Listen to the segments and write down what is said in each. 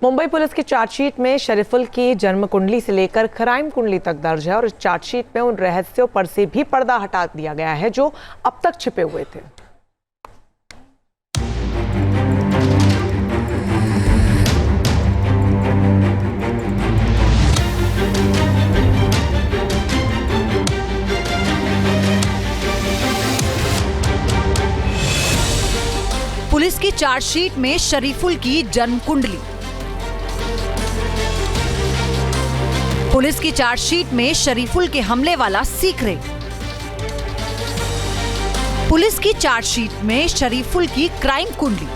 Mumbai police की chargesheet में शरीफुल की जन्म कुंडली से लेकर क्राइम कुंडली तक दर्ज है और इस चार्जशीट में उन रहस्यों पर से भी पर्दा हटा दिया गया है जो अब तक छिपे हुए थे। पुलिस की चार्जशीट में शरीफुल की जन्म कुंडली। पुलिस की चार्जशीट में शरीफुल के हमले वाला सीक्रेट। पुलिस की चार्जशीट में शरीफुल की क्राइम कुंडली।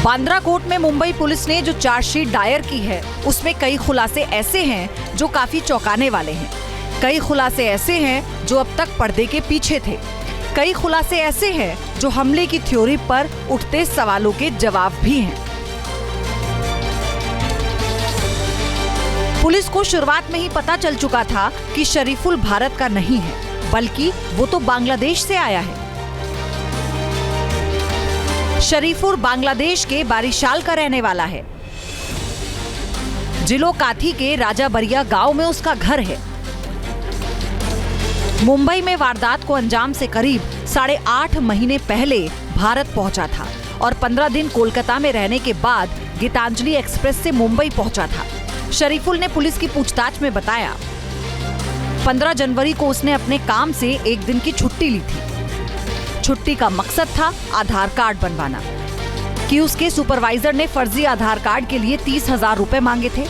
बांद्रा कोर्ट में मुंबई पुलिस ने जो चार्जशीट दायर की है उसमें कई खुलासे ऐसे हैं जो काफी चौंकाने वाले हैं। कई खुलासे ऐसे हैं जो अब तक पर्दे के पीछे थे। कई खुलासे ऐसे हैं जो हमले की थ्योरी पर उठते सवालों के जवाब भी हैं। पुलिस को शुरुआत में ही पता चल चुका था कि शरीफुल भारत का नहीं है, बल्कि वो तो बांग्लादेश से आया है। शरीफुल बांग्लादेश के बारिशाल का रहने वाला है। जिलो काथी के राजा बरिया गांव में उसका घर है। मुंबई में वारदात को अंजाम से करीब 8.5 महीने पहले भारत पहुंचा था और 15 दिन कोलकाता में रहने के बाद गीतांजलि एक्सप्रेस से मुंबई पहुंचा था। शरीफुल ने पुलिस की पूछताछ में बताया 15 जनवरी को उसने अपने काम से एक दिन की छुट्टी ली थी। छुट्टी का मकसद था आधार कार्ड बनवाना कि उसके सुपरवाइजर ने फर्जी आधार कार्ड के लिए 30,000 रुपए मांगे थे।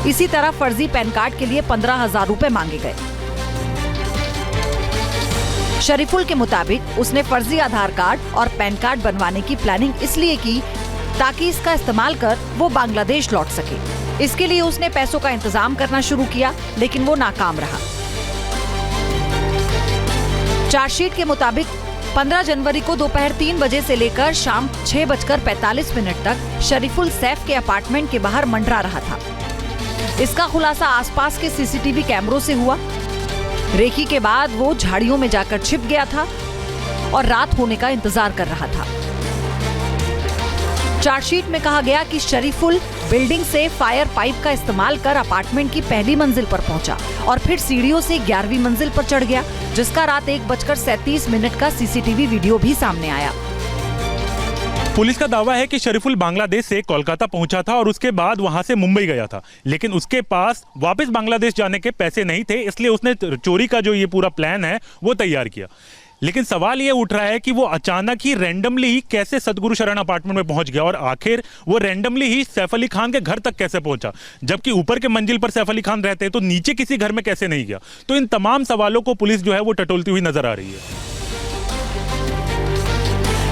इसी तरह फर्जी पैन कार्ड के लिए 15,000 रुपए मांगे गए। शरीफुल के मुताबिक उसने फर्जी आधार कार्ड और पैन कार्ड बनवाने की प्लानिंग इसलिए की ताकि इसका इस्तेमाल कर वो बांग्लादेश लौट सके। इसके लिए उसने पैसों का इंतजाम करना शुरू किया, लेकिन वो नाकाम रहा। चार्जशीट के मुताबिक 15 जनवरी को दोपहर 3 बजे से लेकर शाम 6:45 तक शरीफुल सैफ के अपार्टमेंट के बाहर मंडरा रहा था। इसका खुलासा आसपास के सीसीटीवी कैमरों से हुआ। रेकी के बाद वो झाड़ियों में जाकर छिप गया था और रात होने का इंतजार कर रहा था। चार्जशीट में कहा गया कि शरीफुल बिल्डिंग से फायर पाइप का इस्तेमाल कर अपार्टमेंट की पहली मंजिल पर पहुंचा और फिर सीढ़ियों से 11वीं मंजिल पर चढ़ गया, जिसका रात 1:37 का सीसीटीवी वीडियो भी सामने आया। पुलिस का दावा है कि शरीफुल बांग्लादेश से कोलकाता पहुंचा था और उसके बाद वहां से मुंबई गया था, लेकिन उसके पास वापस बांग्लादेश जाने के पैसे नहीं थे, इसलिए उसने चोरी का जो ये पूरा प्लान है वो तैयार किया। लेकिन सवाल ये उठ रहा है कि वो अचानक ही रैंडमली ही कैसे सतगुरु शरण अपार्टमेंट में पहुंच गया और आखिर वो रैंडमली ही सैफ अली खान के घर तक कैसे पहुंचा, जबकि ऊपर के मंजिल पर सैफ अली खान रहते हैं तो नीचे किसी घर में कैसे नहीं गया। तो इन तमाम सवालों को पुलिस जो है वो टटोलती हुई नजर आ रही है।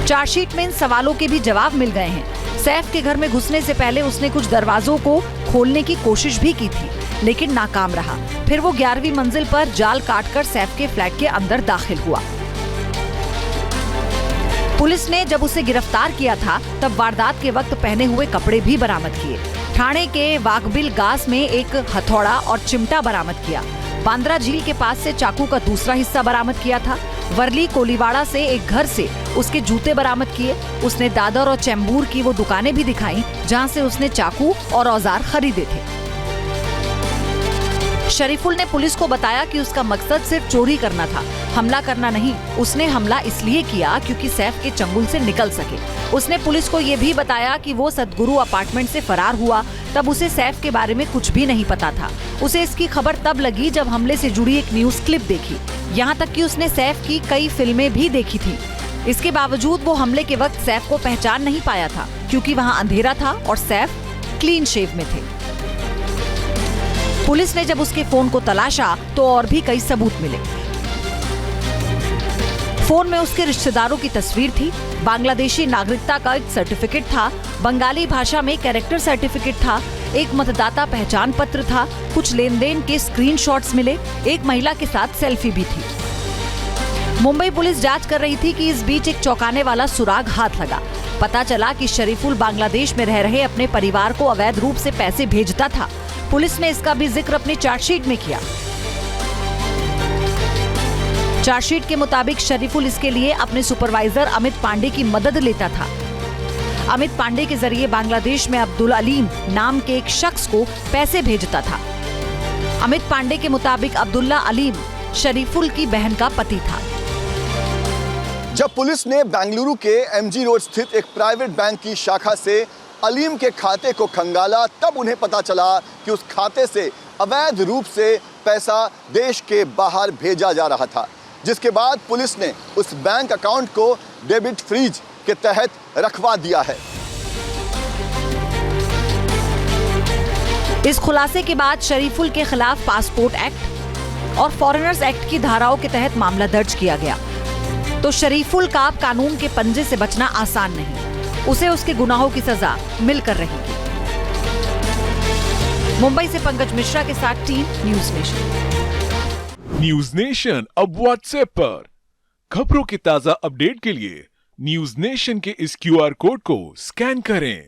चार्जशीट में इन सवालों के भी जवाब मिल गए हैं। सैफ के घर में घुसने से पहले उसने कुछ दरवाजों को खोलने की कोशिश भी की थी, लेकिन नाकाम रहा। फिर वो 11वीं मंजिल पर जाल काटकर सैफ के फ्लैट के अंदर दाखिल हुआ। पुलिस ने जब उसे गिरफ्तार किया था तब वारदात के वक्त पहने हुए कपड़े भी बरामद किए। ठाणे के वाकबिल गास में एक हथौड़ा और चिमटा बरामद किया। बांद्रा झील के पास से चाकू का दूसरा हिस्सा बरामद किया था। वर्ली कोलीवाड़ा से एक घर से उसके जूते बरामद किए। उसने दादर और चेंबूर की वो दुकानें भी दिखाई जहां से उसने चाकू और औजार खरीदे थे। शरीफुल ने पुलिस को बताया कि उसका मकसद सिर्फ चोरी करना था, हमला करना नहीं। उसने हमला इसलिए किया क्योंकि सैफ के चंगुल से निकल सके। उसने पुलिस को ये भी बताया कि वो सतगुरु अपार्टमेंट से फरार हुआ तब उसे सैफ के बारे में कुछ भी नहीं पता था। उसे इसकी खबर तब लगी जब हमले से जुड़ी एक न्यूज क्लिप देखी। यहाँ तक कि उसने सैफ की कई फिल्में भी देखी थी। इसके बावजूद वो हमले के वक्त सैफ को पहचान नहीं पाया था, क्योंकि वहाँ अंधेरा था और सैफ क्लीन शेव में थे। पुलिस ने जब उसके फोन को तलाशा तो और भी कई सबूत मिले। फोन में उसके रिश्तेदारों की तस्वीर थी, बांग्लादेशी नागरिकता का एक सर्टिफिकेट था, बंगाली भाषा में कैरेक्टर सर्टिफिकेट था, एक मतदाता पहचान पत्र था, कुछ लेन देन के स्क्रीनशॉट्स मिले, एक महिला के साथ सेल्फी भी थी। मुंबई पुलिस जांच कर रही थी कि इस बीच एक चौंकाने वाला सुराग हाथ लगा। पता चला कि शरीफुल बांग्लादेश में रह रहे अपने परिवार को अवैध रूप से पैसे भेजता था। पुलिस ने इसका भी जिक्र अपनी चार्जशीट में किया। चार्जशीट के मुताबिक शरीफुल इसके लिए अपने सुपरवाइजर अमित पांडे की मदद लेता था। अमित पांडे के जरिए बांग्लादेश में अब्दुल अलीम नाम के एक शख्स को पैसे भेजता था। अमित पांडे के मुताबिक अब्दुल्ला अलीम शरीफुल की बहन का पति था। जब पुलिस ने बेंगलुरु के एमजी रोड स्थित एक प्राइवेट बैंक की शाखा से अलीम के खाते को खंगाला, तब उन्हें पता चला कि उस खाते से अवैध रूप से पैसा देश के बाहर भेजा जा रहा था, जिसके बाद पुलिस ने उस बैंक अकाउंट को डेबिट फ्रीज के तहत रखवा दिया है। इस खुलासे के बाद शरीफुल के खिलाफ पासपोर्ट एक्ट और फॉरेनर्स एक्ट की धाराओं के तहत मामला दर्ज किया गया। तो शरीफुल का कानून के पंजे से बचना आसान नहीं, उसे उसके गुनाहों की सजा मिलकर रहेगी। मुंबई से पंकज मिश्रा के साथ team news nation. News nation अब व्हाट्सएप पर खबरों के ताजा अपडेट के लिए न्यूज नेशन के इस QR कोड को स्कैन करें।